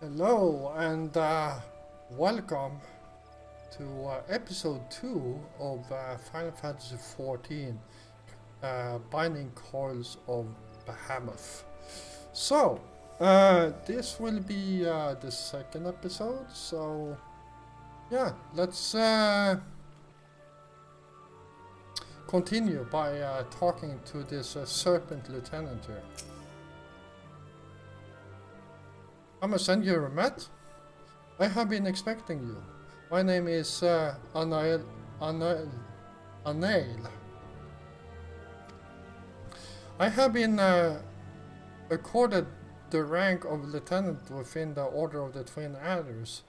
Hello and welcome to episode 2 of Final Fantasy XIV Binding Coils of Bahamut. So, this will be the second episode, so yeah, let's continue by talking to this serpent lieutenant here. I'm gonna send you a remet. I have been expecting you. My name is Anael. I have been accorded the rank of lieutenant within the Order of the Twin Adders,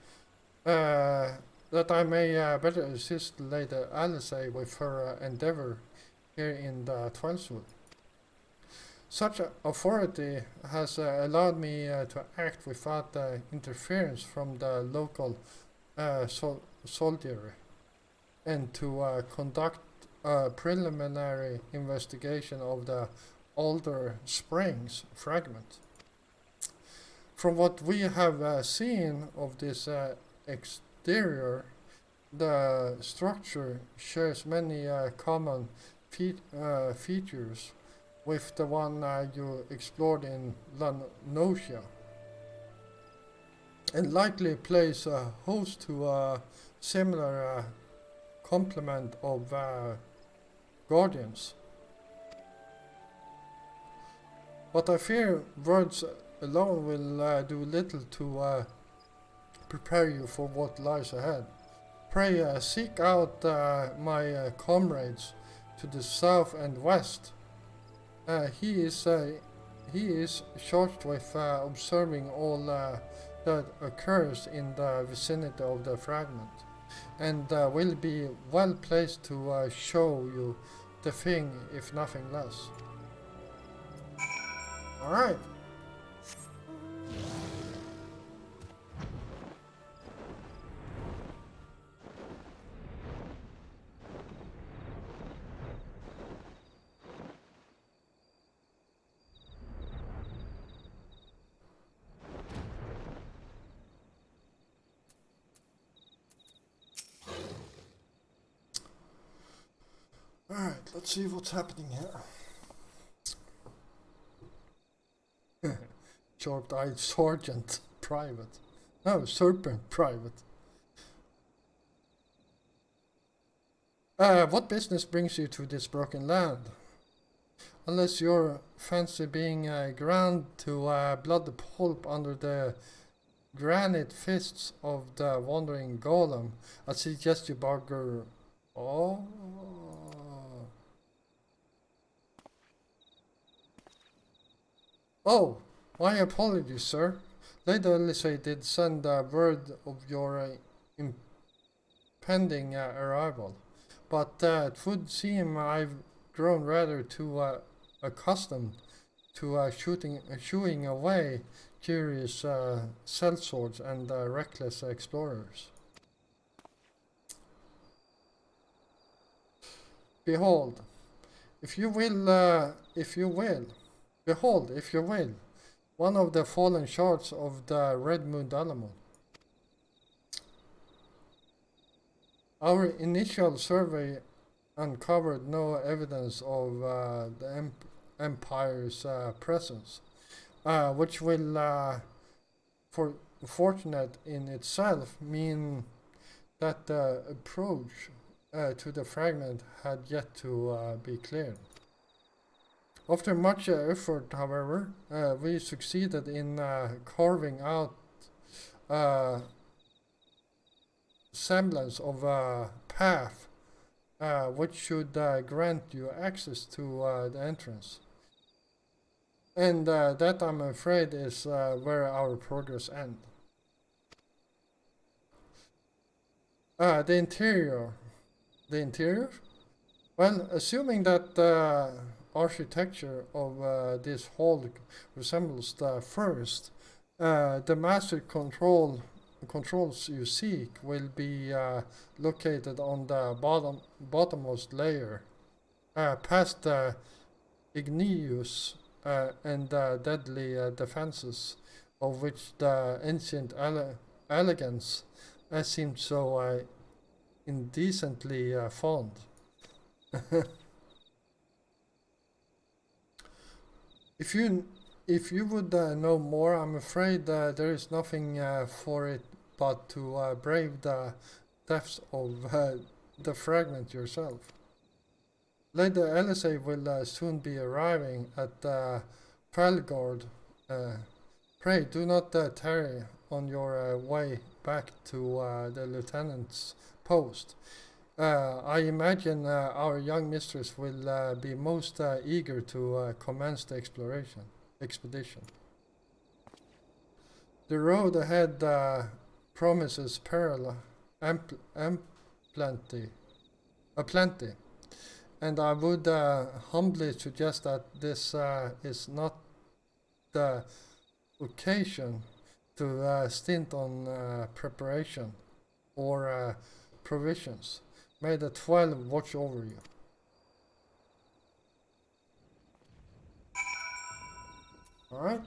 that I may better assist Lady Alice with her endeavor here in the Twelvewood. Such authority has allowed me to act without interference from the local soldiery and to conduct a preliminary investigation of the Alder Springs fragment. From what we have seen of this exterior, the structure shares many common features with the one you explored in La Nocia, and likely plays host to a similar complement of guardians. But I fear words alone will do little to prepare you for what lies ahead. Pray seek out my comrades to the south and west. He is charged with observing all that occurs in the vicinity of the fragment, and will be well placed to show you the thing, if nothing less. Alright. Alright, let's see what's happening here. Short-eyed sergeant private. No, serpent private. What business brings you to this broken land? Unless you're fancy being ground to blood pulp under the granite fists of the wandering golem, I suggest you bugger. Oh. Oh, my apologies, sir. Lady Alice did send word of your impending arrival, but it would seem I've grown rather too accustomed to shooing away curious sellswords and reckless explorers. Behold, if you will, behold, if you will, one of the fallen shards of the Red Moon Dalamon. Our initial survey uncovered no evidence of the Empire's presence, which will, fortunate in itself, mean that the approach to the fragment had yet to be cleared. After much effort, however, we succeeded in carving out semblance of a path which should grant you access to the entrance. And that, I'm afraid, is where our progress ends. The interior. The interior? Well, assuming that architecture of this hall resembles the first, the master controls you seek will be located on the bottommost layer, past the igneous and deadly defenses of which the ancient elegance seemed so indecently fond. If you if you would know more, I'm afraid there is nothing for it but to brave the depths of the fragment yourself. Lady Elisay will soon be arriving at Prelgord. Uh, Pray do not tarry on your way back to the lieutenant's post. I imagine our young mistress will be most eager to commence the expedition. The road ahead promises peril, plenty, plenty, and I would humbly suggest that this is not the occasion to stint on preparation or provisions. May the 12 watch over you. Alright.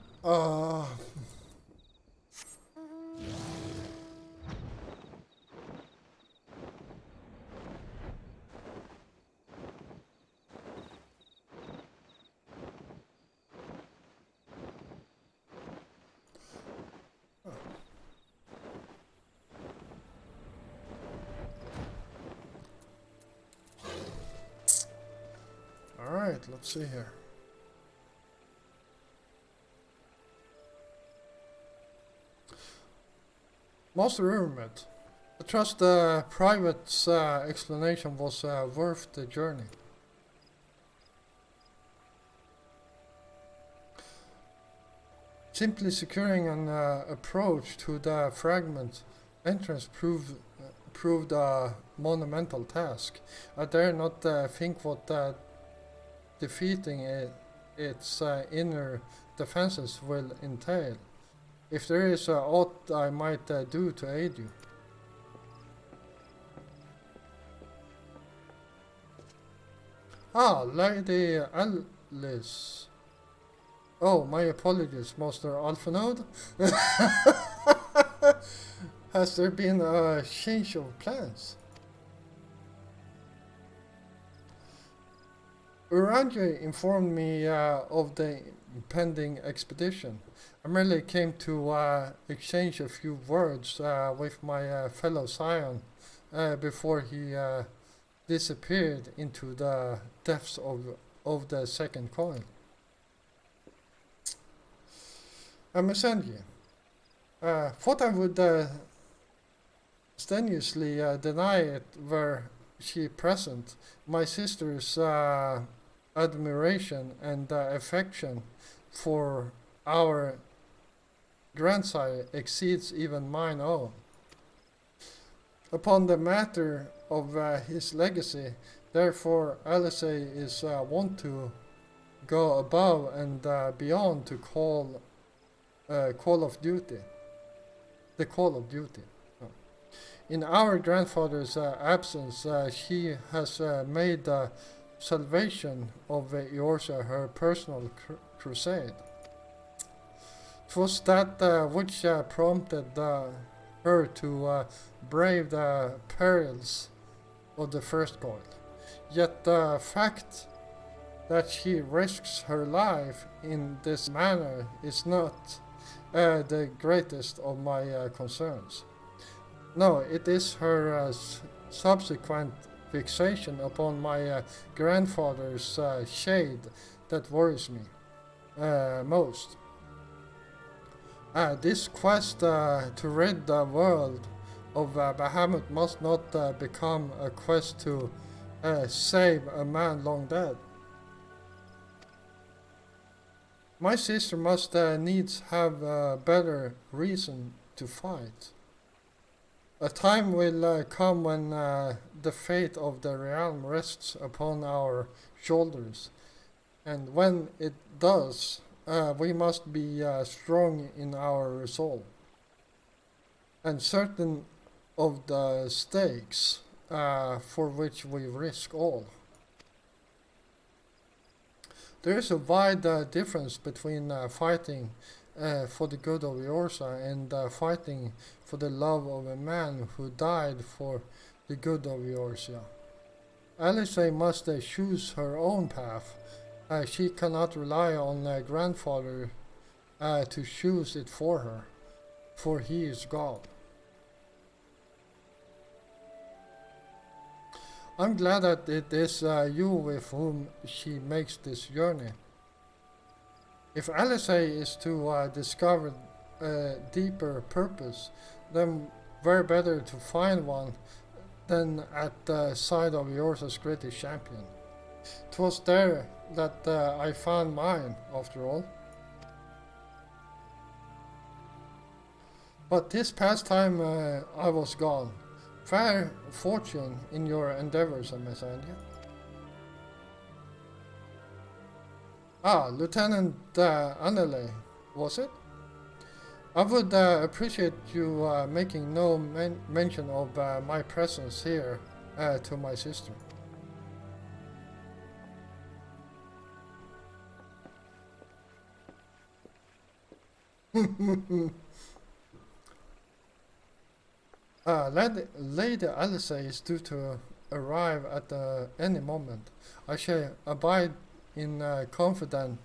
Alright, let's see here. Master Urmet, I trust the private's explanation was worth the journey. Simply securing an approach to the fragment entrance proved a monumental task. I dare not think what defeating its inner defenses will entail. If there is aught I might do to aid you. Ah, Lady Alice. Oh, my apologies, Master Alphanode. Has there been a change of plans? Uranje informed me of the impending expedition. I merely came to exchange a few words with my fellow scion before he disappeared into the depths of the second coil. Messenger, thought I would strenuously deny it were she present. My sister's admiration and affection for our grandsire exceeds even mine own. Upon the matter of his legacy, therefore, Alice is wont to go above and beyond to call of duty. The call of duty. In our grandfather's absence, she has made the salvation of Eorsa her personal crusade. 'Twas that which prompted her to brave the perils of the first coil. Yet the fact that she risks her life in this manner is not the greatest of my concerns. No, it is her subsequent fixation upon my grandfather's shade that worries me most. This quest to rid the world of Bahamut must not become a quest to save a man long dead. My sister must needs have a better reason to fight. A time will come when the fate of the realm rests upon our shoulders, and when it does, we must be strong in our resolve, and certain of the stakes for which we risk all. There is a wide difference between fighting for the good of Eorsa and fighting for the love of a man who died for the good of Eorsa. Alice must choose her own path. She cannot rely on grandfather to choose it for her, for he is God. I'm glad that it is you with whom she makes this journey. If Alice is to discover a deeper purpose, then where better to find one than at the side of Eorsa's greatest champion. 'Twas there that I found mine, after all. But this past time I was gone. Fair fortune in your endeavors, Messenger. Ah, Lieutenant Annele, was it? I would appreciate you making no mention of my presence here to my sister. Lady Alice is due to arrive at any moment. I shall abide in confident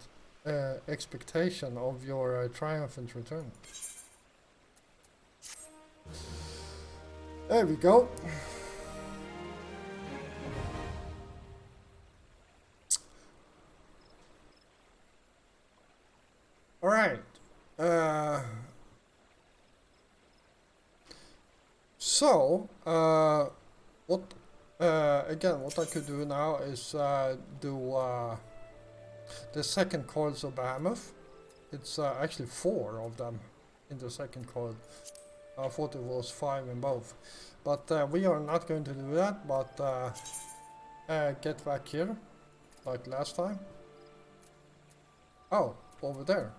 expectation of your triumphant return. There we go. All right. What I could do now is do the second Coils of Bahamut. It's actually 4 of them in the second coil. I thought it was 5 in both. But we are not going to do that, but get back here, like last time. Oh, over there.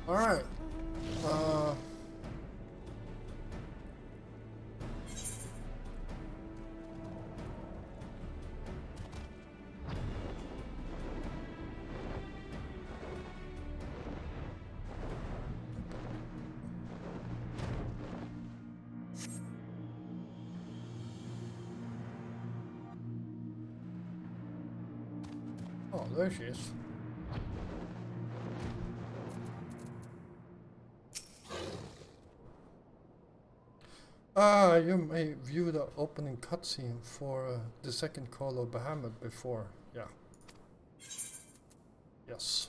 Alright. Oh, there she is. You may view the opening cutscene for the second Call of Bahamut before. Yeah. Yes.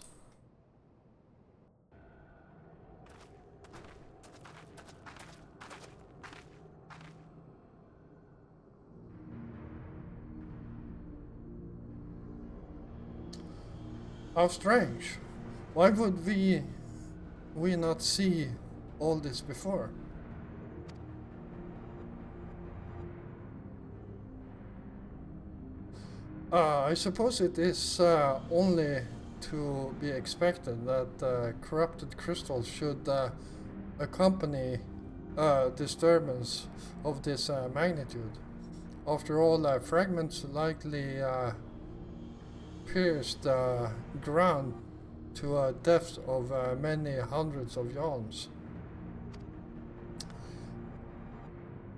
How strange. Why would we not see all this before? I suppose it is only to be expected that corrupted crystals should accompany disturbance of this magnitude. After all, fragments likely pierced the ground to a depth of many hundreds of yards.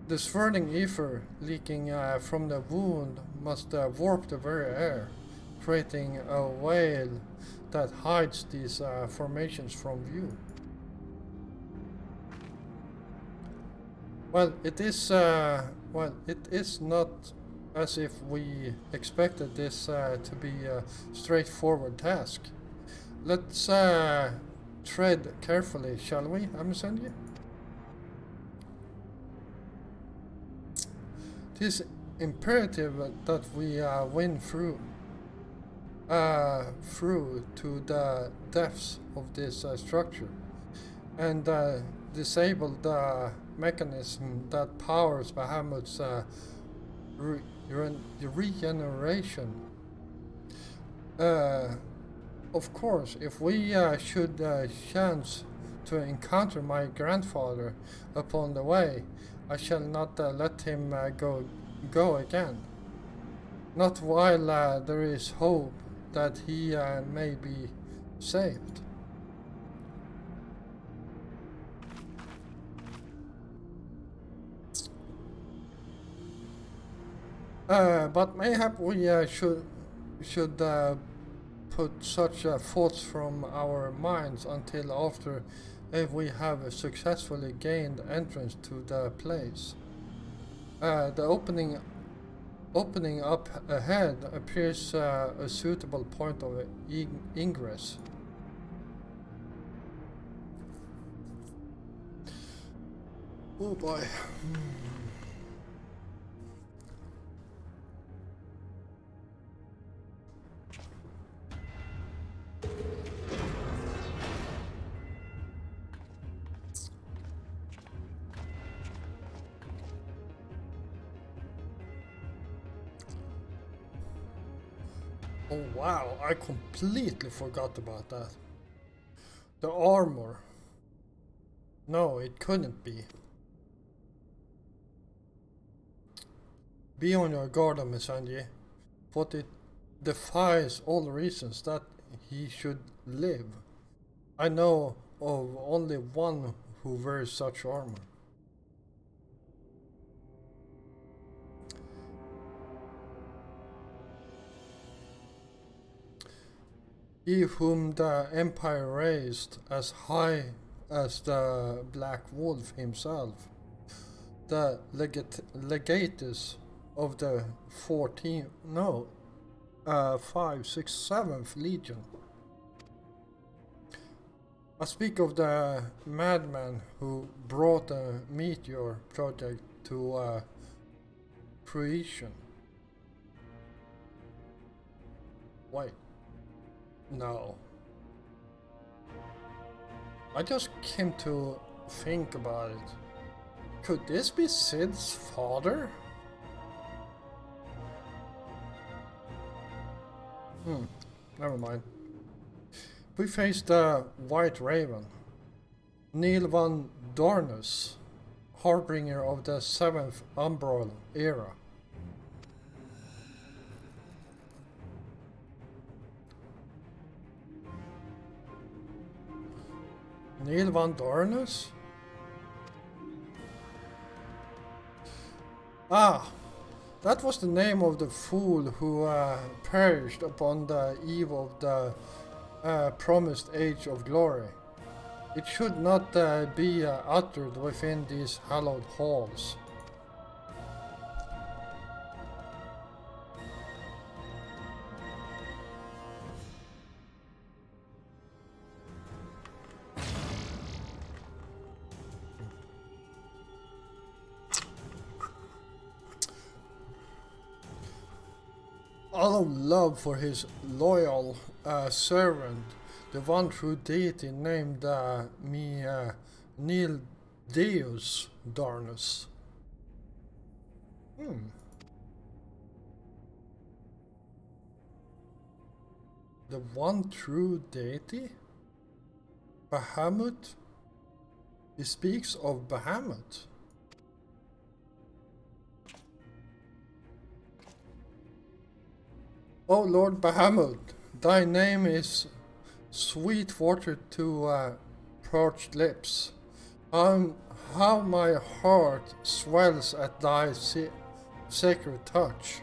The swirling ether leaking from the wound must warp the very air, creating a veil that hides these formations from view. Well, it is not as if we expected this to be a straightforward task. Let's tread carefully, shall we, Amicendi? It is imperative that we win through to the depths of this structure and disable the mechanism that powers Bahamut's regeneration. Of course, if we should chance to encounter my grandfather upon the way, I shall not let him go again. Not while there is hope that he may be saved. But mayhap we should put such thoughts from our minds until after we have successfully gained entrance to the place. The opening up ahead appears a suitable point of ingress. Oh boy. Oh wow, I completely forgot about that. The armor. No, it couldn't be. Be on your guard, Misanji, but it defies all reasons that he should live. I know of only one who wears such armor. He whom the Empire raised as high as the Black Wolf himself, the legatus of the 5, 6, 7th Legion. I speak of the madman who brought the meteor project to fruition. Wait. No. I just came to think about it. Could this be Sid's father? Never mind. We face the White Raven, Neil van Dornus, harbinger of the 7th Umbral era. Neil van Dornus? Ah, that was the name of the fool who perished upon the eve of the promised Age of Glory. It should not be uttered within these hallowed halls. Out of love for his loyal servant, the one true deity named Neil Deus Darnus. The one true deity? Bahamut? He speaks of Bahamut. O Lord Bahamut, thy name is sweet water to parched lips. How my heart swells at thy sacred touch.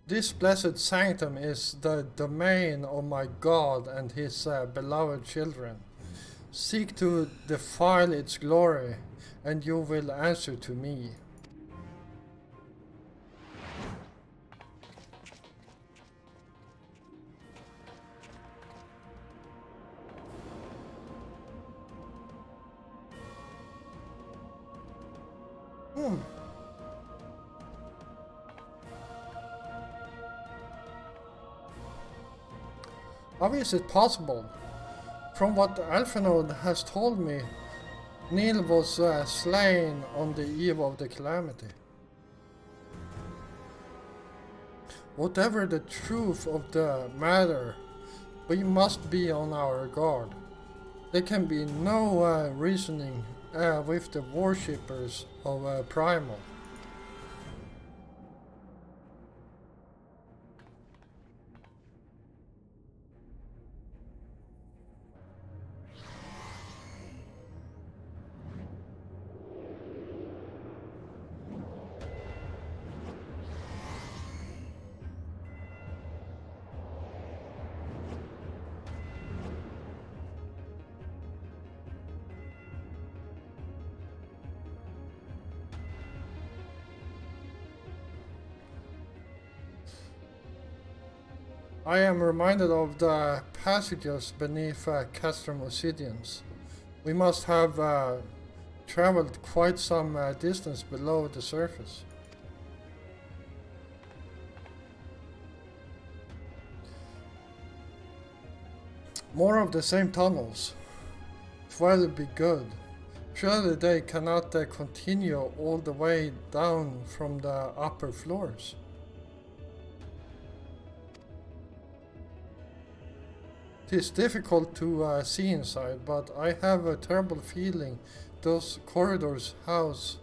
This blessed sanctum is the domain of my God and his beloved children. Seek to defile its glory, and you will answer to me. How is it possible? From what Alphenode has told me, Neil was slain on the eve of the calamity. Whatever the truth of the matter, we must be on our guard. There can be no reasoning with the worshippers of Primal. I am reminded of the passages beneath Castrum Obsidians. We must have traveled quite some distance below the surface. More of the same tunnels. Will be good. Surely they cannot continue all the way down from the upper floors. It is difficult to see inside, but I have a terrible feeling those corridors house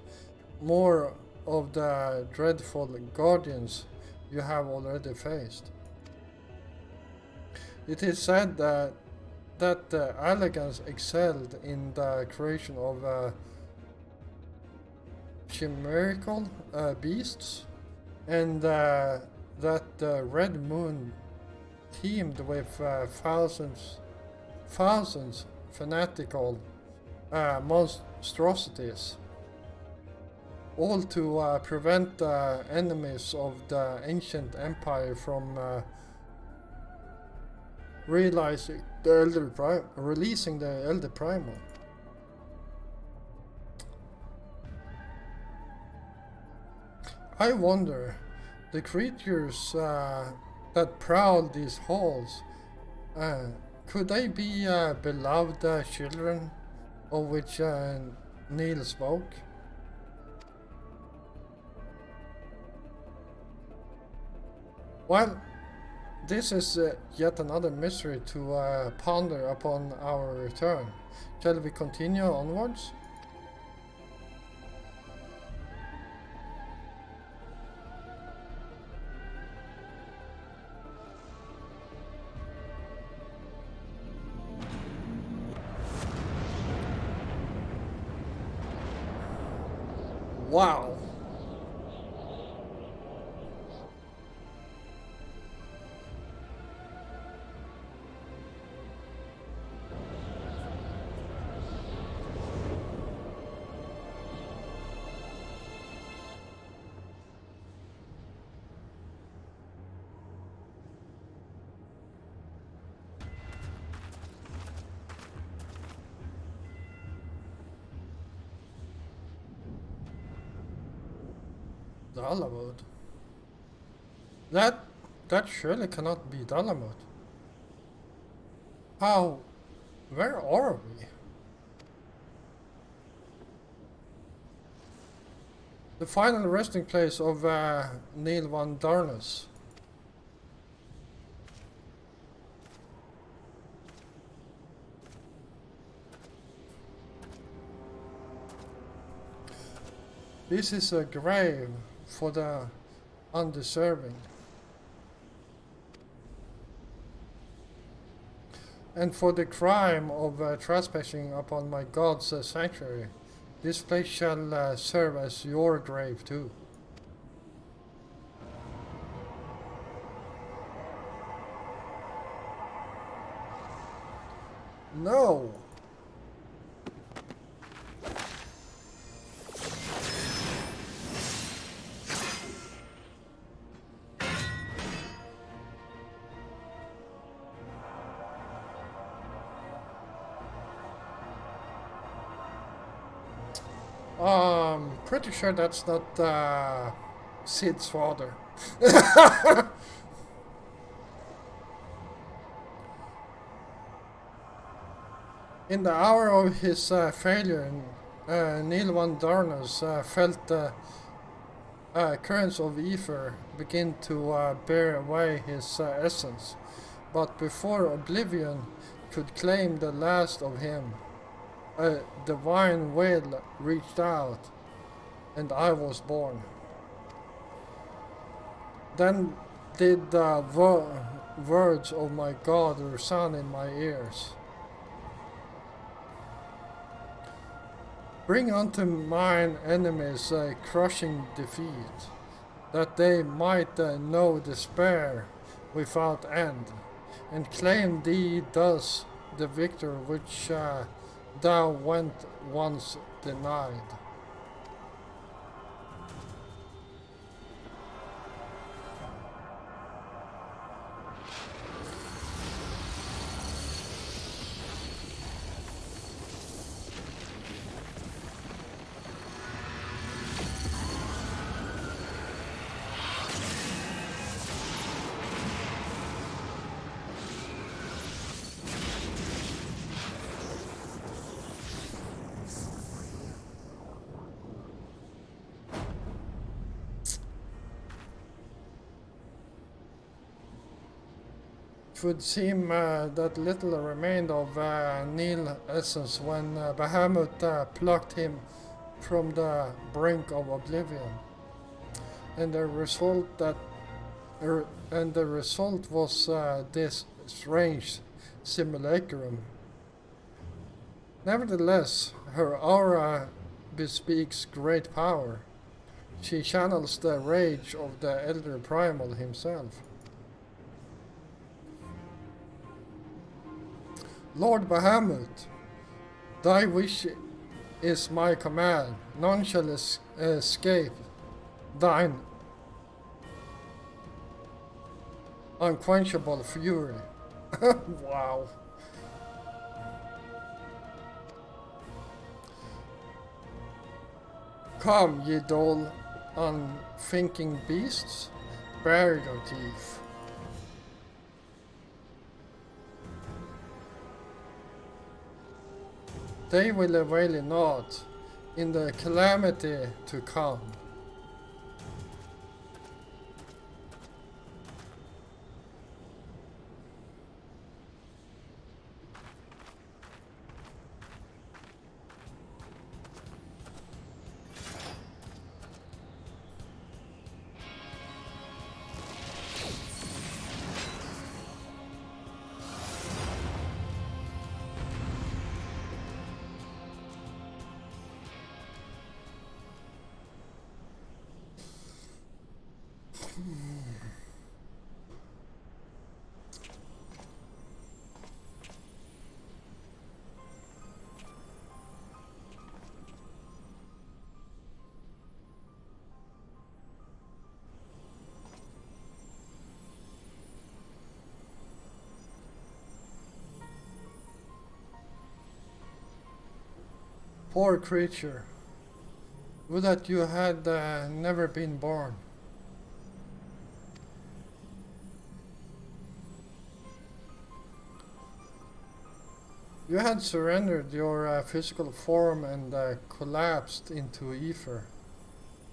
more of the dreadful guardians you have already faced. It is said that elegance excelled in the creation of chimerical beasts, and that the Red Moon teamed with thousands fanatical monstrosities, all to prevent the enemies of the ancient empire from releasing the Elder Primal. I wonder, the creatures that prowl these halls, could they be beloved children of which Neil spoke? Well, this is yet another mystery to ponder upon our return. Shall we continue onwards? Wow. Dalamud. That surely cannot be Dalamud. How? Where are we? The final resting place of Neil van Darnus. This is a grave for the undeserving. And for the crime of trespassing upon my god's sanctuary, this place shall serve as your grave too. No! Pretty sure that's not Sid's father. In the hour of his failure, Neil van Darnus felt the currents of ether begin to bear away his essence. But before oblivion could claim the last of him, a divine will reached out, and I was born. Then did the words of my God resound in my ears. Bring unto mine enemies a crushing defeat, that they might know despair without end, and claim thee thus the victor which thou went once denied. It would seem that little remained of Neil's essence when Bahamut plucked him from the brink of oblivion, and the result was this strange simulacrum. Nevertheless, her aura bespeaks great power. She channels the rage of the elder primal himself. Lord Bahamut, thy wish is my command. None shall escape thine unquenchable fury. Wow. Come, ye dull, unthinking beasts, bare your teeth. They will avail it not in the calamity to come. Poor creature, would that you had never been born. You had surrendered your physical form and collapsed into ether,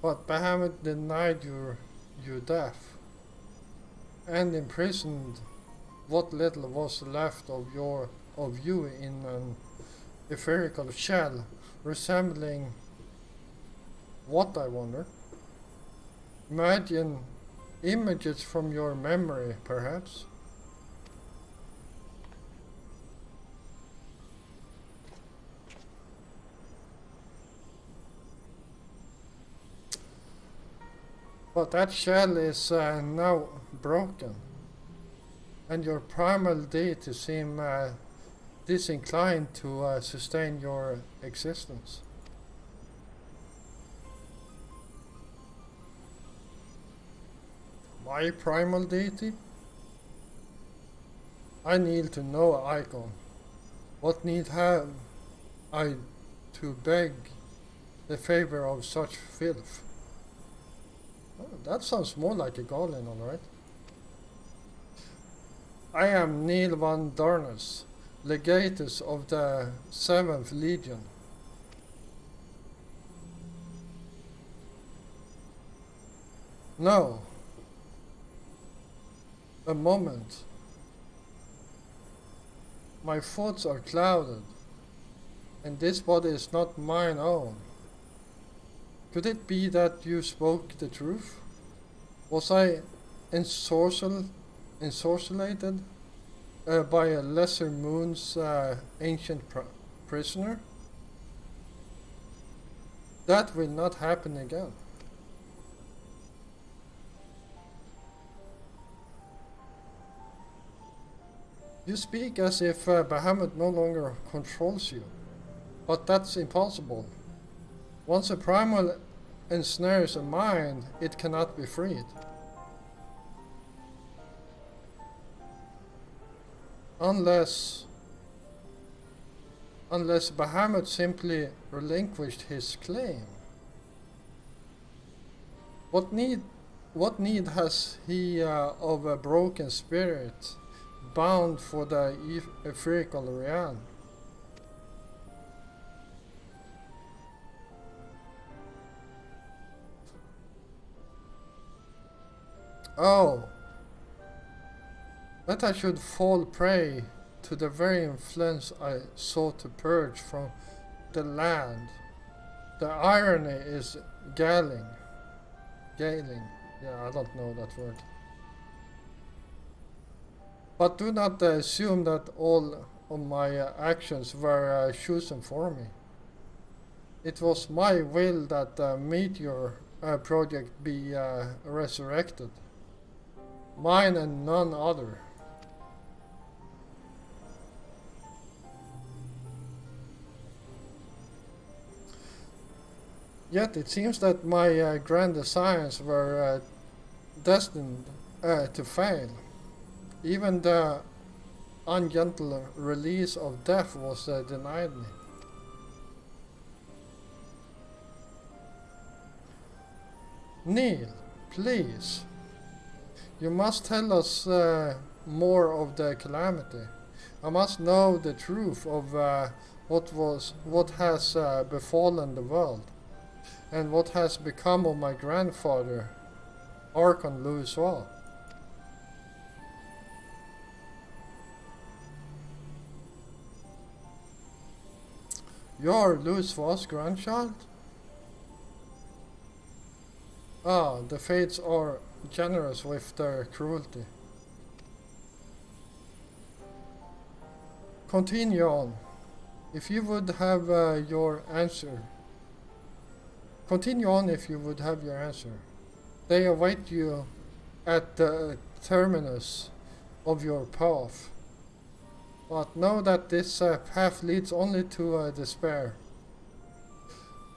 but Bahamut denied you death, and imprisoned what little was left of you in an etherical shell, resembling what, I wonder? Imagine images from your memory, perhaps? But that shell is now broken, and your primal deity seems disinclined to sustain your existence. My primal deity? I kneel to no icon. What need have I to beg the favor of such filth? Oh, that sounds more like a goblin, alright. I am Neil van Darnus, legatus of the 7th Legion. No. A moment. My thoughts are clouded, and this body is not mine own. Could it be that you spoke the truth? Was I ensorcellated by a lesser moon's ancient prisoner? That will not happen again. You speak as if Bahamut no longer controls you, but that's impossible. Once a primal ensnares a mind, it cannot be freed. Unless Bahamut simply relinquished his claim. What need has he of a broken spirit, bound for the etherical realm? Oh, that I should fall prey to the very influence I sought to purge from the land. The irony is galling. Yeah, I don't know that word. But do not assume that all of my actions were chosen for me. It was my will that the meteor project be resurrected. Mine and none other. Yet it seems that my grand designs were destined to fail. Even the ungentle release of death was denied me. Neil, please. You must tell us more of the calamity. I must know the truth of what has befallen the world, and what has become of my grandfather, Archon Louisoix. You're Louisoix's grandchild? Ah, the fates are generous with their cruelty. Continue on. If you would have your answer. Continue on if you would have your answer. They await you at the terminus of your path. But know that this path leads only to despair.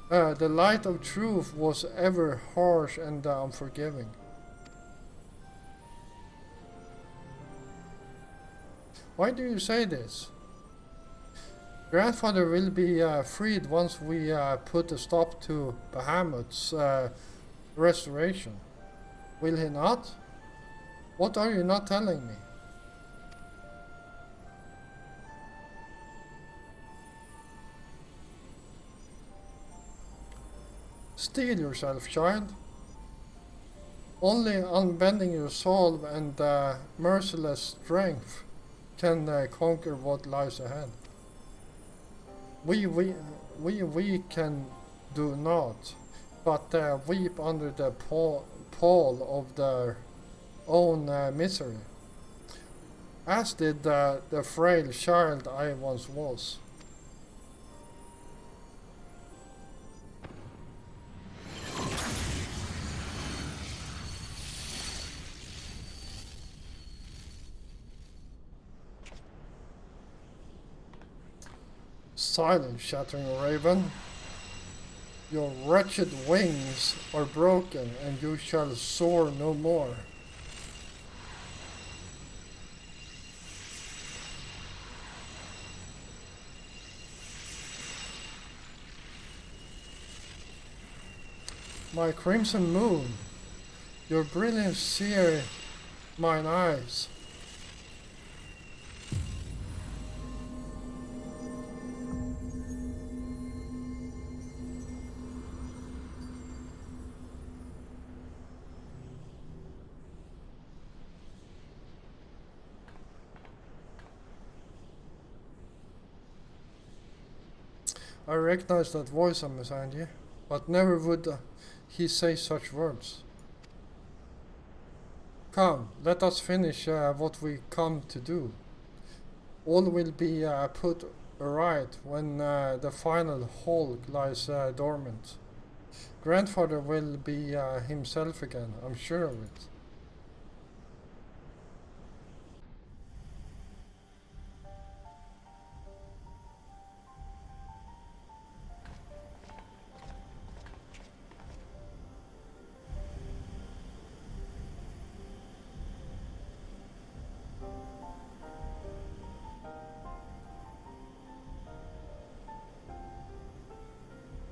The light of truth was ever harsh and unforgiving. Why do you say this? Grandfather will be freed once we put a stop to Bahamut's restoration. Will he not? What are you not telling me? Steel yourself, child. Only unbending your soul and merciless strength can conquer what lies ahead. We can do naught but weep under the pall of their own misery, as did the frail child I once was. Silence, shattering raven. Your wretched wings are broken, and you shall soar no more. My crimson moon, your brilliance sear mine eyes. I recognize that voice, Amasandi, but never would he say such words. Come, let us finish what we come to do. All will be put right when the final hole lies dormant. Grandfather will be himself again, I'm sure of it.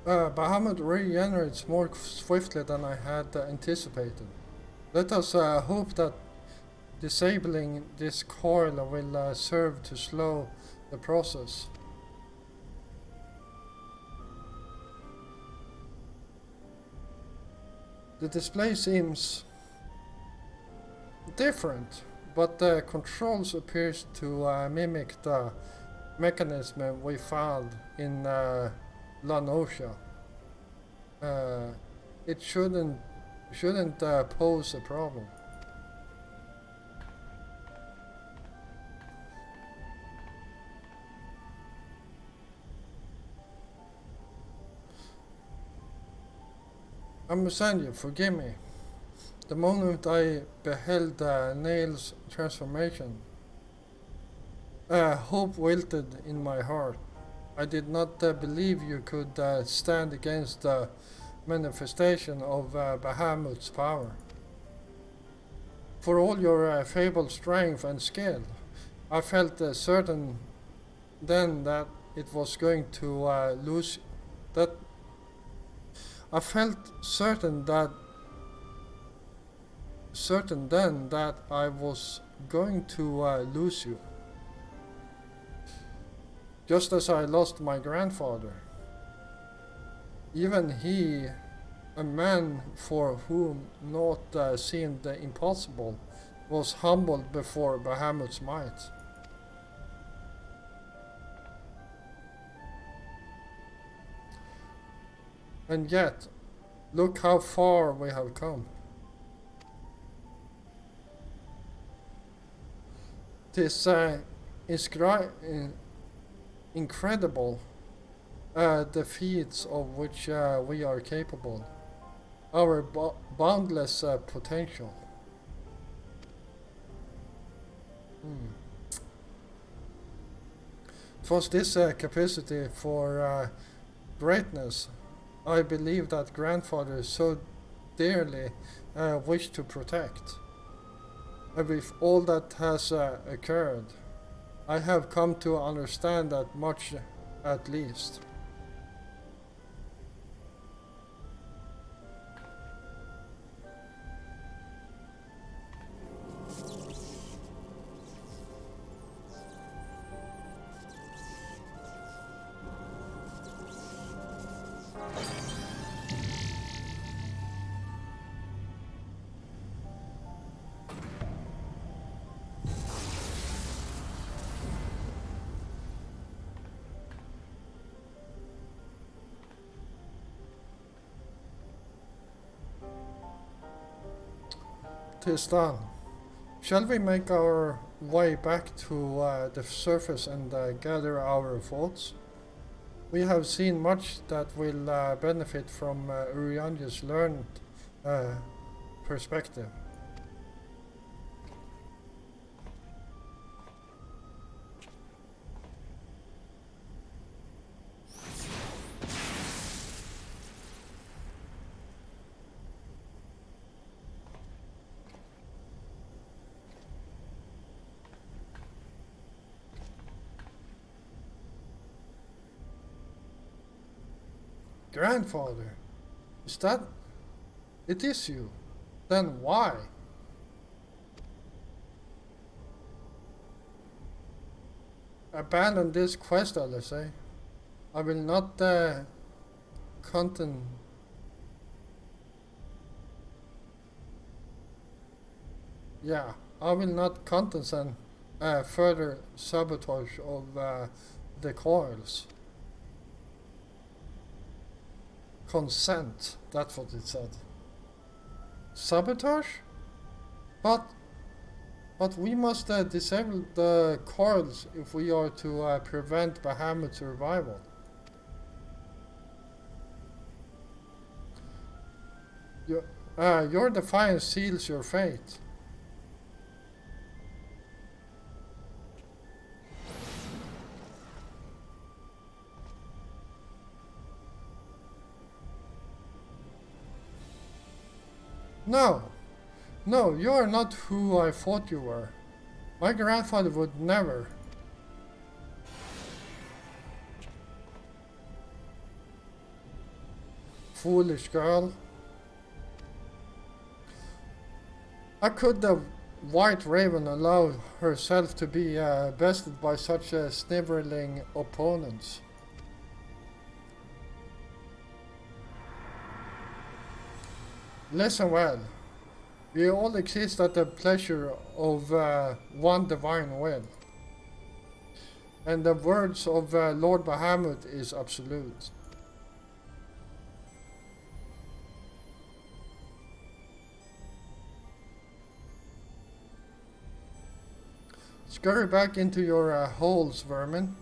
Bahamut regenerates more swiftly than I had anticipated. Let us hope that disabling this coil will serve to slow the process. The display seems different, but the controls appears to mimic the mechanism we found in Lanosha. It shouldn't pose a problem. Amusanya, forgive me. The moment I beheld Nail's transformation, hope wilted in my heart. I did not believe you could stand against the manifestation of Bahamut's power. For all your fabled strength and skill, I felt certain then that it was going to lose. That I felt certain then that I was going to lose you. Just as I lost my grandfather. Even he, a man for whom naught seemed impossible, was humbled before Bahamut's might. And yet, look how far we have come. 'Tis incredible the feats of which we are capable, our boundless potential. It was this capacity for greatness I believe that grandfather so dearly wished to protect. And with all that has occurred, I have come to understand that much at least. Tis done. Shall we make our way back to the surface and gather our thoughts? We have seen much that will benefit from Urianja's learned perspective. Grandfather, is that... It is you. Then why? Abandon this quest, Alice. I will not content... Yeah, I will not contestant further sabotage of the coils. consent. That's what it said. Sabotage? But we must disable the coils if we are to prevent Bahamut's survival. Your defiance seals your fate. No, you are not who I thought you were. My grandfather would never. Foolish girl. How could the White Raven allow herself to be bested by such sniveling opponents? Listen well. We all exist at the pleasure of one divine will. And the words of Lord Bahamut is absolute. Scurry back into your holes, vermin.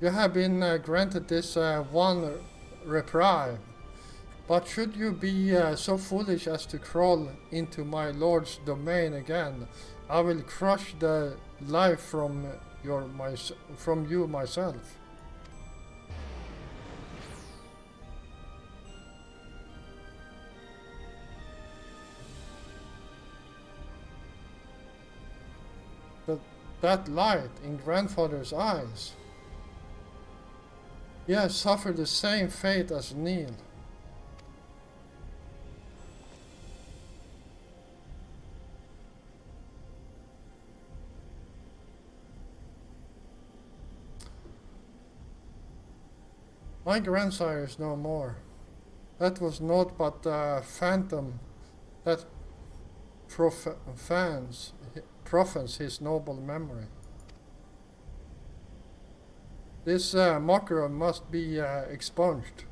You have been granted this one reprieve. But should you be so foolish as to crawl into my lord's domain again, I will crush the life from you myself. That light in grandfather's eyes. He has suffered the same fate as Neil. My grandsire is no more. That was naught but a phantom that profans his noble memory. This mocker must be expunged.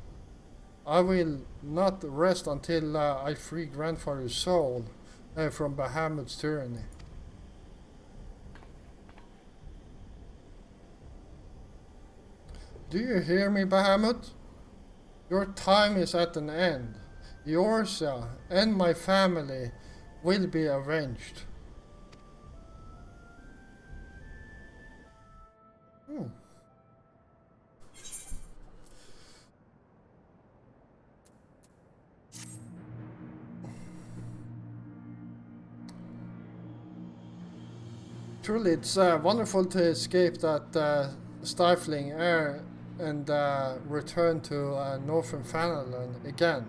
I will not rest until I free grandfather's soul from Bahamut's tyranny. Do you hear me, Bahamut? Your time is at an end. Yours and my family will be avenged. Truly, it's wonderful to escape that stifling air and return to Northern Fanaland again.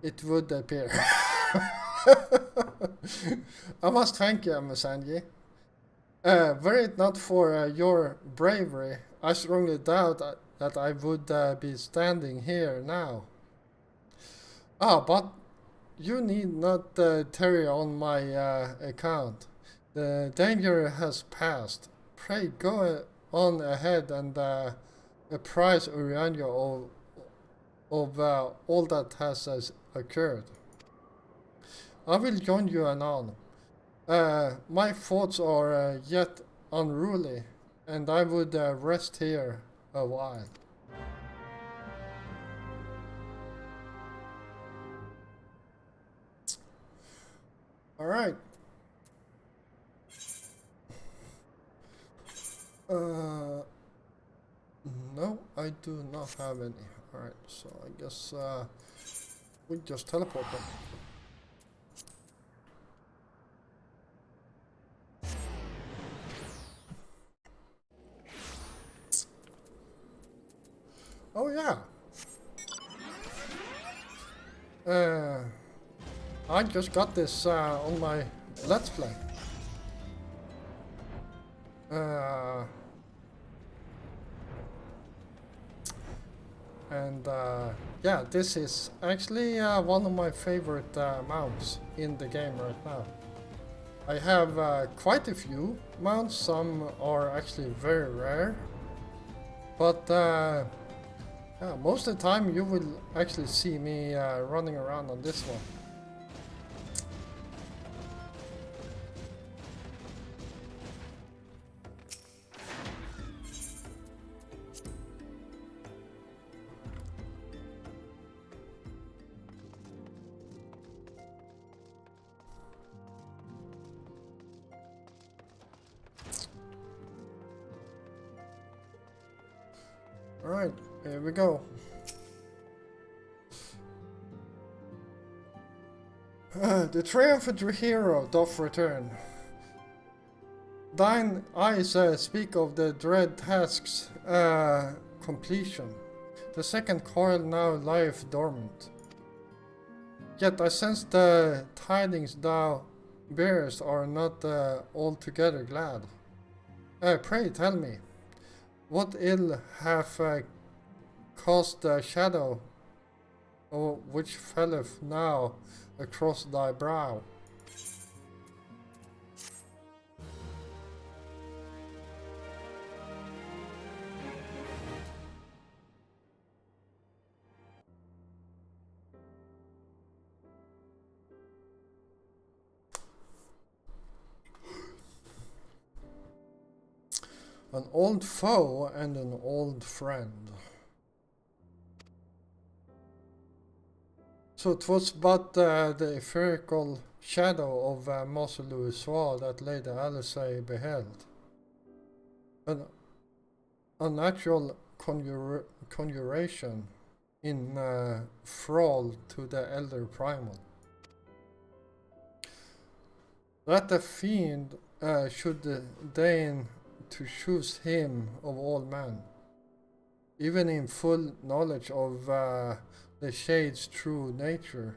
It would appear. I must thank you, Amasanji. Were it not for your bravery, I strongly doubt that I would be standing here now. But you need not tarry on my account. The danger has passed. Pray go on ahead and apprise Uriania of all that has occurred. I will join you anon. My thoughts are yet unruly, and I would rest here a while. All right. No, I do not have any. Alright, so I guess we just teleport them. Oh yeah. I just got this on my Let's Play. And yeah, this is actually one of my favorite mounts in the game right now. I have quite a few mounts, some are actually very rare, but Yeah, most of the time you will actually see me running around on this one. Alright, here we go. The triumphant hero doth return. Thine eyes speak of the dread task's completion. The second coil now lieth dormant. Yet I sense the tidings thou bearest are not altogether glad. Pray tell me, what ill hath caused the shadow which felleth now across thy brow? An old foe and an old friend. So it was but the etherical shadow of Master Louisoix that Lady Alice beheld. An unnatural conjuration in thrall to the elder primal. That the fiend should deign to choose him of all men, even in full knowledge of the shade's true nature,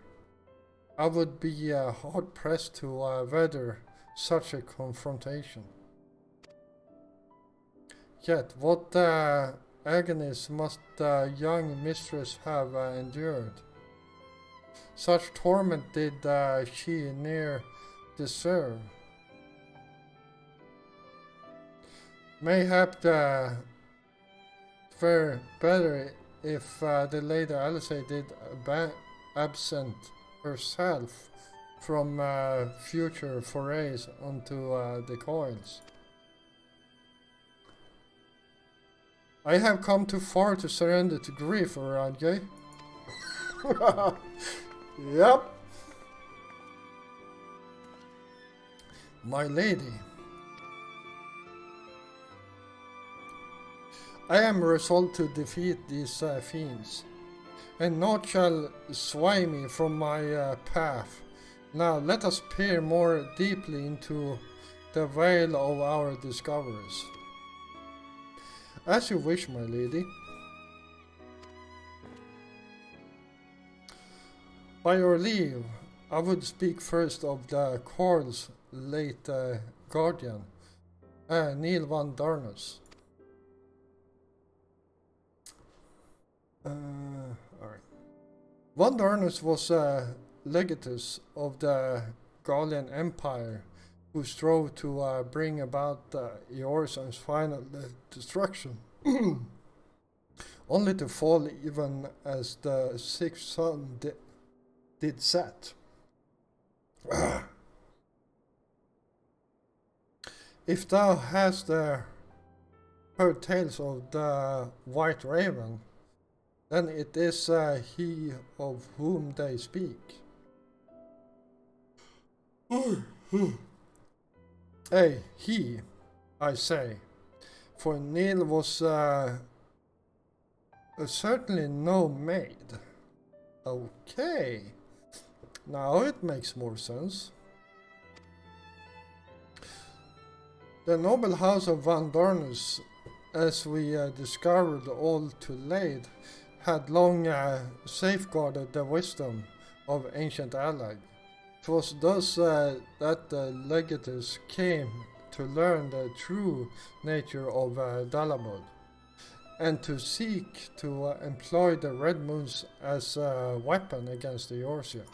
I would be hard pressed to weather such a confrontation. Yet what agonies must the young mistress have endured? Such torment did she ne'er deserve. Mayhap fare better if the Lady Alice did absent herself from future forays onto the coils. I have come too far to surrender to grief, Radgay. Yep. My lady. I am resolved to defeat these fiends, and naught shall sway me from my path. Now let us peer more deeply into the veil of our discoveries. As you wish, my lady. By your leave, I would speak first of the Coil's late guardian, Neil van Darnus. Alright. Van Darnus was a legatus of the Gallian Empire who strove to bring about Eorzean's final destruction, only to fall even as the sixth sun did set. If thou hast heard tales of the White Raven, then it is he of whom they speak. He, I say, for Neil was certainly no maid. Okay, now it makes more sense. The noble house of Van Darnus, as we discovered all too late, had long safeguarded the wisdom of ancient allies. It was thus that the legatus came to learn the true nature of Dalabod, and to seek to employ the Red Moons as a weapon against the Eorzea.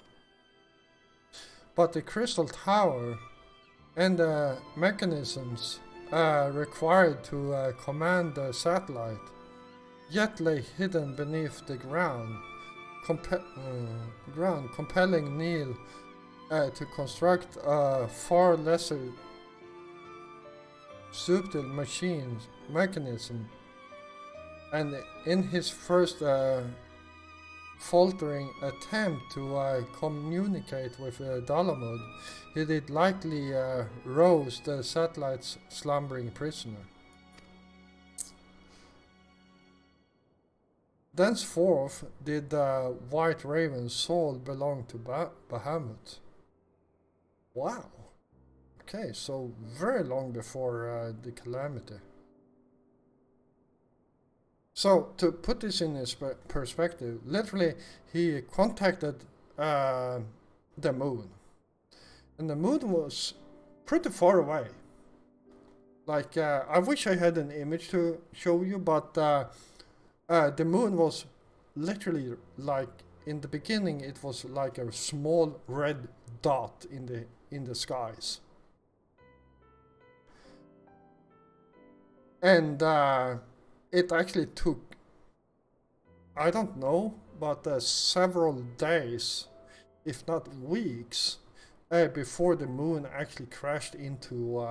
But the Crystal Tower and the mechanisms required to command the satellite yet lay hidden beneath the ground, compelling Neil to construct a far lesser subtle mechanism. And in his first faltering attempt to communicate with Dalamud, he did likely rouse the satellite's slumbering prisoner. Thenceforth did the White Raven's soul belong to Bahamut. Wow. Okay, so very long before the calamity. So, to put this in his perspective, literally he contacted the moon. And the moon was pretty far away. Like, I wish I had an image to show you, but the moon was literally like, in the beginning it was like a small red dot in the skies. And it actually took, I don't know, but several days, if not weeks, before the moon actually crashed into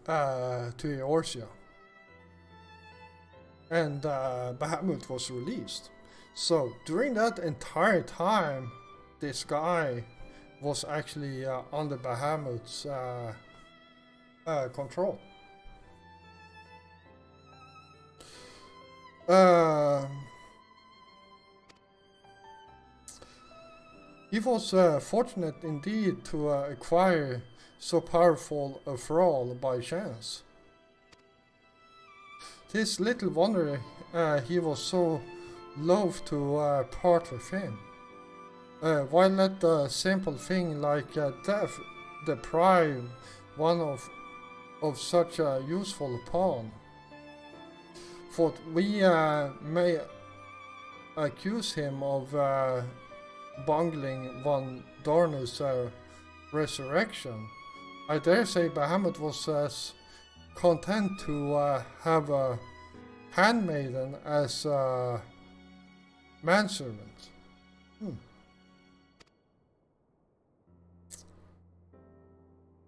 Eorzea. And Bahamut was released. So during that entire time, this guy was actually under Bahamut's control. He was fortunate indeed to acquire so powerful a thrall by chance. Tis little wonder he was so loath to part with him. Why let a simple thing like death deprive one of such a useful pawn? For we may accuse him of bungling Von Dornus' resurrection. I dare say Bahamut was as content to have a handmaiden as a manservant.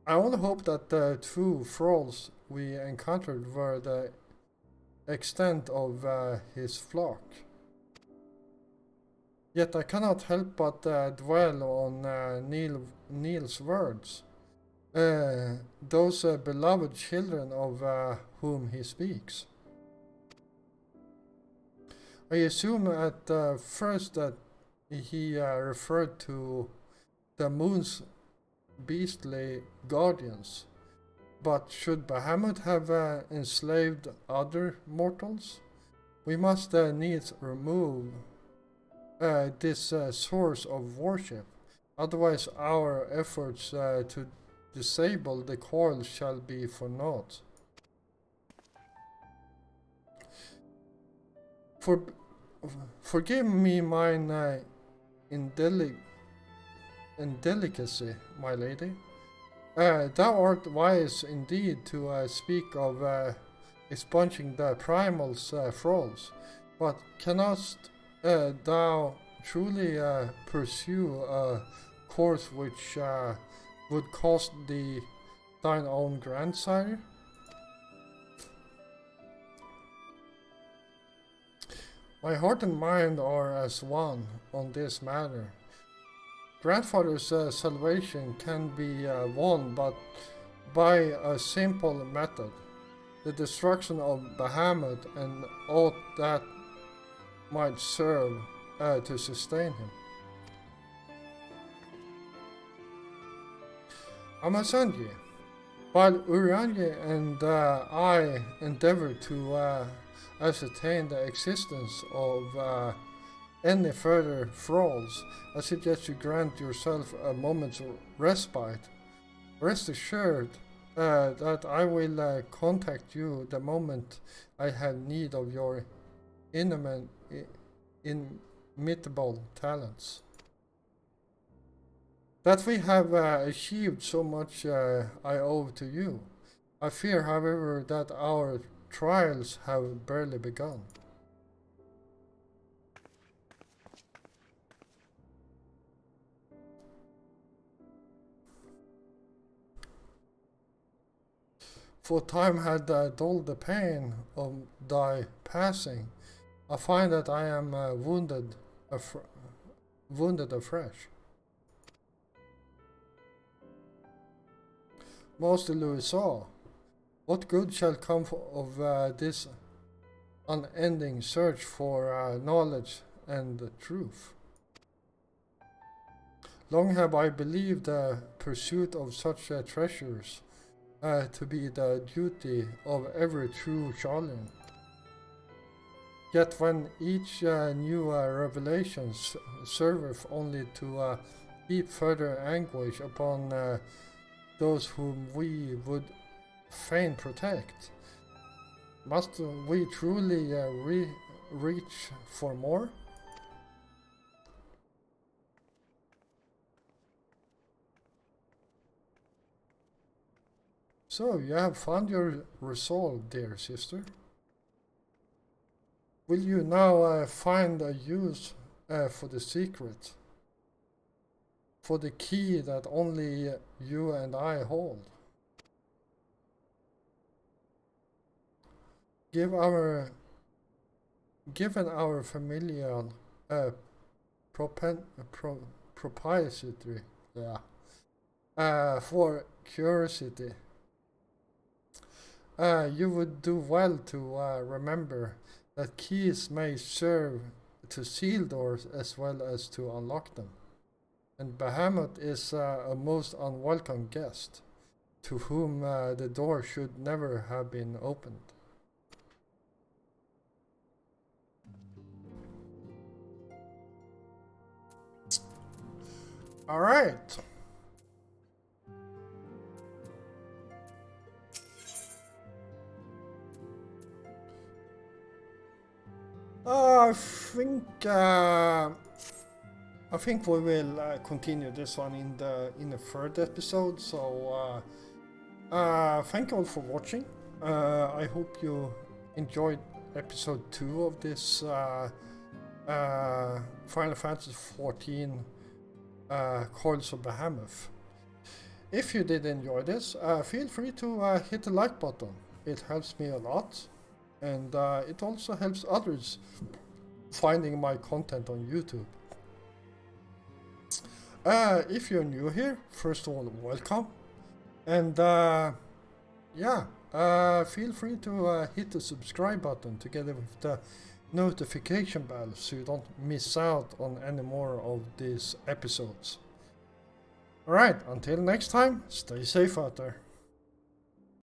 I only hope that the two thralls we encountered were the extent of his flock. Yet I cannot help but dwell on Neil's words. Those beloved children of whom he speaks. I assume at first that he referred to the moon's beastly guardians, but should Bahamut have enslaved other mortals? We must needs remove this source of worship, otherwise our efforts to disable the coil shall be for naught. Forgive me mine indelicacy, my lady. Thou art wise indeed to speak of expunging the primal's thralls, but cannot thou truly pursue a course which would cost thee thine own grandsire? My heart and mind are as one on this matter. Grandfather's salvation can be won but by a simple method, the destruction of Bahamut and all that might serve to sustain him. Amasanji, while Urianji and I endeavor to ascertain the existence of any further thralls, I suggest you grant yourself a moment's respite. Rest assured that I will contact you the moment I have need of your inimitable talents. That we have achieved so much I owe to you. I fear, however, that our trials have barely begun. For time had dulled the pain of thy passing, I find that I am wounded afresh. Master Louisa, what good shall come of this unending search for knowledge and truth? Long have I believed the pursuit of such treasures to be the duty of every true Charlian. Yet when each new revelation serveth only to heap further anguish upon those whom we would fain protect, must we truly reach for more? So, you have found your resolve, dear sister. Will you now find a use for the secret? For the key that only you and I hold? Given our familial propensity for curiosity, you would do well to remember that keys may serve to seal doors as well as to unlock them. And Bahamut is a most unwelcome guest, to whom the door should never have been opened. Alright. I think we will continue this one in the third episode. So thank you all for watching. I hope you enjoyed episode 2 of this Final Fantasy XIV Coils of Bahamut. If you did enjoy this, feel free to hit the like button. It helps me a lot, and it also helps others finding my content on YouTube. If you're new here, first of all, welcome, and feel free to hit the subscribe button together with the notification bell so you don't miss out on any more of these episodes. Alright, until next time, stay safe out there.